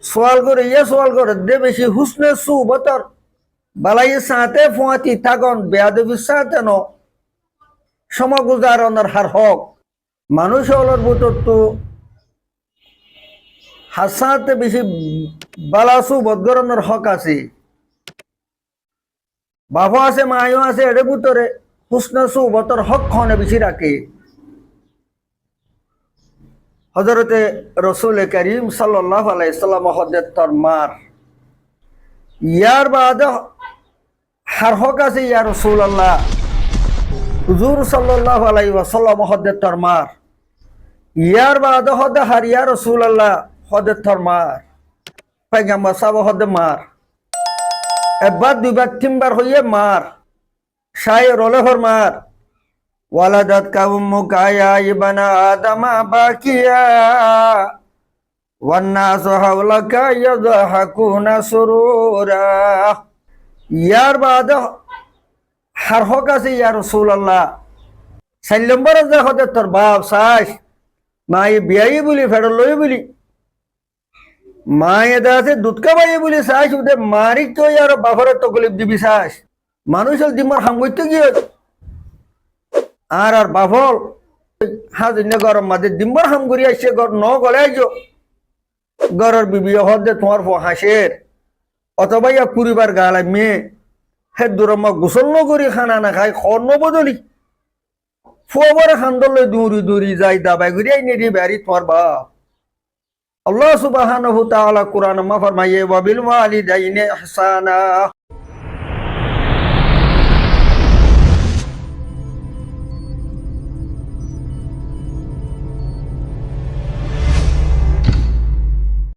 সোয়াল করে দে বেশি হুসনে সুবতর বালাই সাথে ফুয়াতি থাকন বেয়াদবির সাথে ন সমগুজারণের হার হক মানুষ হলর ভিতর তো হাসাতে বেশি বালাসু বদগরণের হক আছে বাবা আছে মায়ও আছে এর ভিতরে হুসনে সুবতর হক খনে বেশি রাখে হজরতে রসুল করিম সাল্লাল্লাহু আলাইহি সাল্লাম হজরত তরমার ইয়ার বাদ হার হক আছে ইয়া রাসূলুল্লাহ হুজুর সাল্লাল্লাহু আলাইহি ওয়াসাল্লাম হজরত তরমার ইয়ার বাদ হদ হার ইয়া রাসূলুল্লাহ হজরত তরমার পয়গম্বর সাহেব হদ মার একবার দুইবার তিনবার হইয়ে মার শায় রলে মার ولدتك أمك يا ابن آدم باكيا والناس حولك يضحكون سرورا ইয়ার বাদ হার হক আছে ইয়া রাসূলুল্লাহ সাল্লাম্বার যে হতে তোর বাপ সাস মাই বিয়াই বলি ফেড় লই বলি মায়ে দাসে দুধকা বাই বলি সাস উদে মারি তো ইয়ার বাফরে তকলিফ দিবি সাস মানুষের দিমার হাঙ্গইতে গিয়ে আর বাফল হাজ গরম মাঝে দিম্বর হাম করি আসছে ঘর ন গলে আইছো ঘরের বিবি হদে তোমার হাসের অথবা ইয়া পরিবার গালাই মেয়ে হে দূরমা গোসল ন করি খানা না খাই খর ন বদলি ফুয়াবরে খান্দলে দূরি দূরি যাই দাবাই করি আই নেরি বাড়ি তোমার বাপ আল্লাহ সুবহানাহু তাআলা কুরআন মা ফরমায়ে ওয়া বিল ওয়ালিদাইনি ইহসানা